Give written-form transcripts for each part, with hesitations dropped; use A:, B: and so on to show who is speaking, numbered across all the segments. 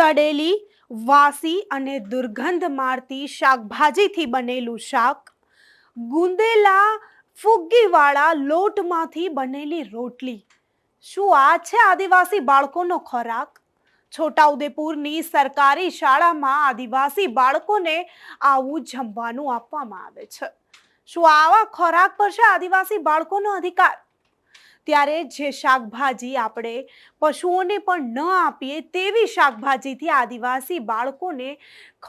A: સડેલી, વાસી અને દુર્ગંધ મારતી શાકભાજીથી બનેલું શાક, ગુંદેલા ફુગ્ગીવાળા લોટમાંથી બનેલી રોટલી, શું આ છે આદિવાસી બાળકોનો ખોરાક? છોટાઉદેપુરની સરકારી શાળામાં આદિવાસી બાળકોને આવું જમવાનું આપવામાં આવે છે. શું આવા ખોરાક પર છે આદિવાસી બાળકોનો અધિકાર? ત્યારે જે શાકભાજી આપણે પશુઓને પણ ન આપીએ તેવી શાકભાજીથી આદિવાસી બાળકોને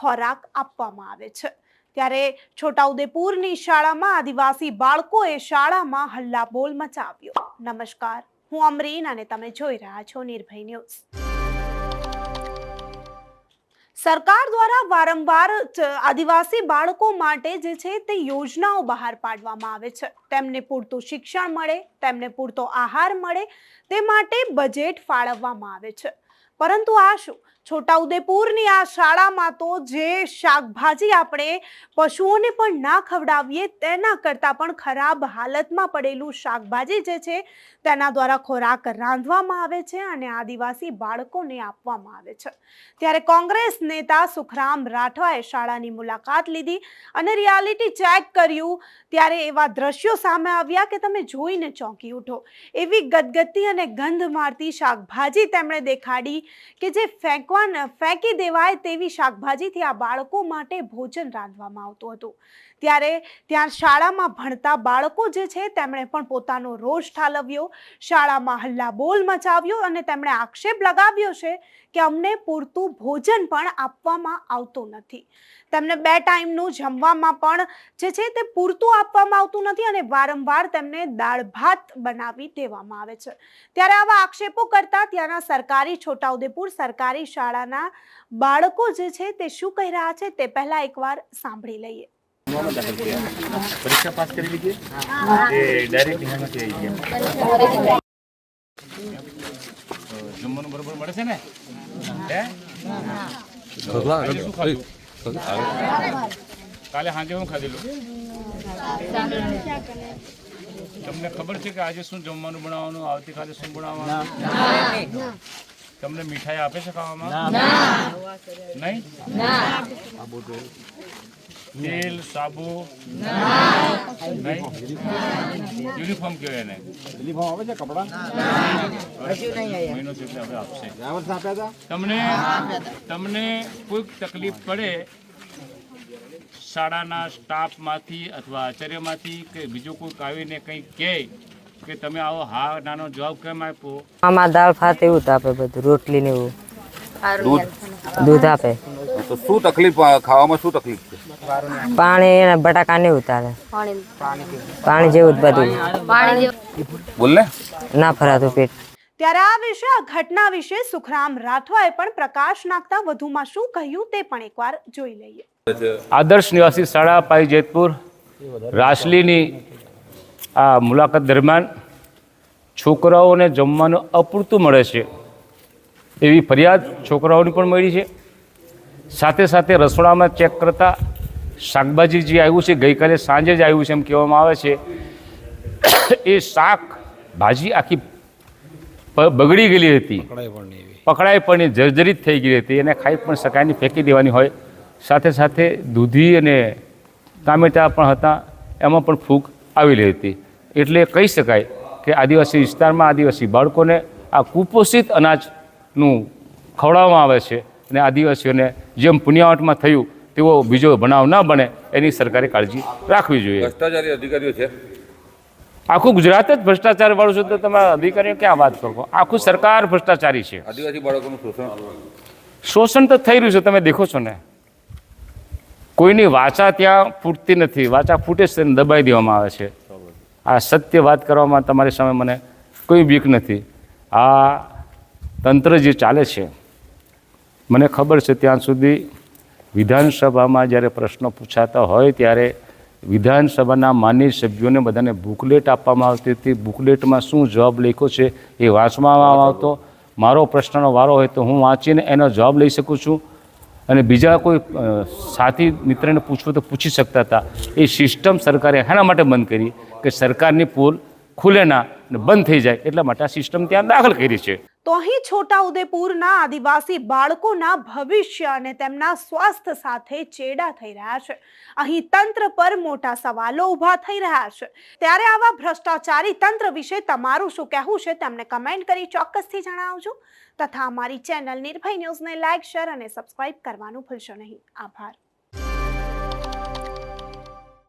A: ખોરાક આપવામાં આવે છે. ત્યારે છોટાઉદેપુરની શાળામાં આદિવાસી બાળકોએ શાળામાં હલ્લાબોલ મચાવ્યો. નમસ્કાર, હું અમરીન અને તમે જોઈ રહ્યા છો નિર્ભય ન્યૂઝ. સરકાર દ્વારા વારંવાર આદિવાસી બાળકો માટે જે છે તે યોજનાઓ બહાર પાડવામાં આવે છે. તેમને પૂરતું શિક્ષણ મળે, તેમને પૂરતો આહાર મળે તે માટે બજેટ ફાળવવામાં આવે છે. પરંતુ આ શું, છોટાઉદેપુરની આ શાળામાં તો જે શાકભાજી આપણે પશુઓને પણ ના ખવડાવીએ તેના કરતાં પણ ખરાબ હાલતમાં પડેલું શાકભાજી જે છે તેના દ્વારા ખોરાક રાંધવામાં આવે છે અને આદિવાસી બાળકોને આપવામાં આવે છે. ત્યારે કોંગ્રેસ નેતા સુખરામ રાઠવાએ શાળાની મુલાકાત લીધી અને રિયાલિટી ચેક કર્યું. ત્યારે એવા દ્રશ્યો સામે આવ્યા કે તમે જોઈને ચોંકી ઉઠો. એવી ગદગદતી અને ગંધ મારતી શાકભાજી તેમણે દેખાડી કે જે ફેંકી દેવાય તેવી શાકભાજીથી આ બાળકો માટે ભોજન રાંધવામાં આવતું હતું. ત્યારે ત્યાં શાળામાં ભણતા બાળકો જે છે તેમણે પણ પોતાનો રોષ ઠાલવ્યો, શાળામાં હલ્લાબોલ મચાવ્યો અને તેમણે આક્ષેપ લગાવ્યો છે કે અમને પૂરતું ભોજન પણ આપવામાં આવતું નથી. તેમને 2 ટાઈમનું જમવામાં પણ જે છે તે પૂરતું આપવામાં આવતું નથી અને વારંવાર તેમને દાળ ભાત બનાવી દેવામાં આવે છે. ત્યારે આવા આક્ષેપો કરતા ત્યાંના સરકારી છોટાઉદેપુર સરકારી શાળાના બાળકો જે છે તે શું કહી રહ્યા છે તે પહેલા એકવાર સાંભળી લઈએ.
B: પરીક્ષા પાસ કરી લીધી કે ડાયરેક્ટ એનામાંથી આવી ગયા? જમવાનું બરોબર મળે છે ને? કાલે સાંજે હું ખાધેલું? તમને ખબર છે કે આજે શું જમવાનું બનાવવાનું, આવતીકાલે શું બનાવવાનું? તમને મીઠાઈ આપે છે ખાવામાં? નહીં? તેલ, સાબુ નહીં? યુનિફોર્મ કહેવાય એને? યુનિફોર્મ આવે છે, કપડા મહિનો એટલે હવે આપશે. તમને કોઈ તકલીફ પડે શાળાના સ્ટાફમાંથી અથવા આચાર્યમાંથી કે બીજું કોઈ આવીને કંઈ કહે કે તમે આવો હા નાનો જવાબ કેમ આપ્યો?
C: આમાં દાળ ભાત એવું આપે, બધું રોટલી ને એવું, દૂધ આપે.
D: તો શું તકલીફ, ખાવામાં શું તકલીફ છે?
C: પાણી અને બટાકા ને ઉતારે, પાણી જેવું જ બધું.
D: બોલ ને,
C: ના ફરાતું પેટ.
A: ત્યારે આ વિશે, આ ઘટના વિશે સુખરામ રાઠવાએ પણ પ્રકાશ નાખતા વધુમાં શું કહ્યું તે પણ એકવાર જોઈ લઈએ.
B: આદર્શ નિવાસી શાળા પાઈ જેતપુર રાસલીની આ મુલાકાત દરમિયાન છોકરાઓને જમવાનું અપૂરતું મળે છે એવી ફરિયાદ છોકરાઓની પણ મળી છે. સાથે સાથે રસોડામાં ચેક કરતા શાકભાજી જે આવ્યું છે ગઈકાલે સાંજે જ આવ્યું છે એમ કહેવામાં આવે છે, એ શાકભાજી આખી બગડી ગયેલી હતી, પકડાઈ પણ જર્જરિત થઈ ગઈ હતી, એને ખાઈ પણ શકાય નહીં, ફેંકી દેવાની હોય. સાથે સાથે દૂધી અને ટામેટા પણ હતા, એમાં પણ ફૂગ આવેલી હતી. એટલે કહી શકાય કે આદિવાસી વિસ્તારમાં આદિવાસી બાળકોને આ કુપોષિત અનાજનું ખવડાવવામાં આવે છે અને આદિવાસીઓને જેમ પુણ્યાવટમાં થયું તેવો બીજો બનાવ ન બને એની સરકારે કાળજી રાખવી જોઈએ.
D: ભ્રષ્ટાચારી અધિકારીઓ છે,
B: આખું ગુજરાત જ ભ્રષ્ટાચારવાળું છે તો તમે અધિકારીઓ ક્યાં વાત કરો? આખું સરકાર ભ્રષ્ટાચારી છે.
D: આદિવાસી બાળકોનું
B: શોષણ તો થઈ રહ્યું છે, તમે દેખો છો ને. કોઈની વાચા ત્યાં ફૂટતી નથી, વાચા ફૂટે છે તેને દબાઈ દેવામાં આવે છે. આ સત્ય વાત કરવામાં તમારી સામે મને કોઈ બીક નથી. આ તંત્ર જે ચાલે છે, મને ખબર છે ત્યાં સુધી વિધાનસભામાં જ્યારે પ્રશ્નો પૂછાતા હોય ત્યારે વિધાનસભાના માન્ય સભ્યોને બધાને બુકલેટ આપવામાં આવતી હતી. બુકલેટમાં શું જવાબ લખ્યો છે એ વાંચવામાં આવતો. મારો પ્રશ્નનો વારો હોય તો હું વાંચીને એનો જવાબ લઈ શકું છું અને બીજા કોઈ સાથી મિત્રને પૂછવું તો પૂછી શકતા હતા. એ સિસ્ટમ સરકારે એના માટે બંધ કરી કે સરકારની પોલ ખુલે ના અને બંધ થઈ જાય, એટલા માટે આ સિસ્ટમ ત્યાં દાખલ કરી છે.
A: તો અહીં છોટાઉદેપુરના આદિવાસી બાળકોના ભવિષ્ય અને તેમના સ્વાસ્થ્ય સાથે ચેડા થઈ રહ્યા છે. અહીં તંત્ર પર મોટા સવાલો ઊભા થઈ રહ્યા છે. ત્યારે આવા ભ્રષ્ટાચારી તંત્ર વિશે તમારું શું કહેવું છે તેમને કમેન્ટ કરી ચોક્કસથી જણાવજો. તથા અમારી ચેનલ નિર્ભય ન્યૂઝને લાઇક, શેર અને સબસ્ક્રાઇબ કરવાનું ભૂલશો નહીં. આભાર.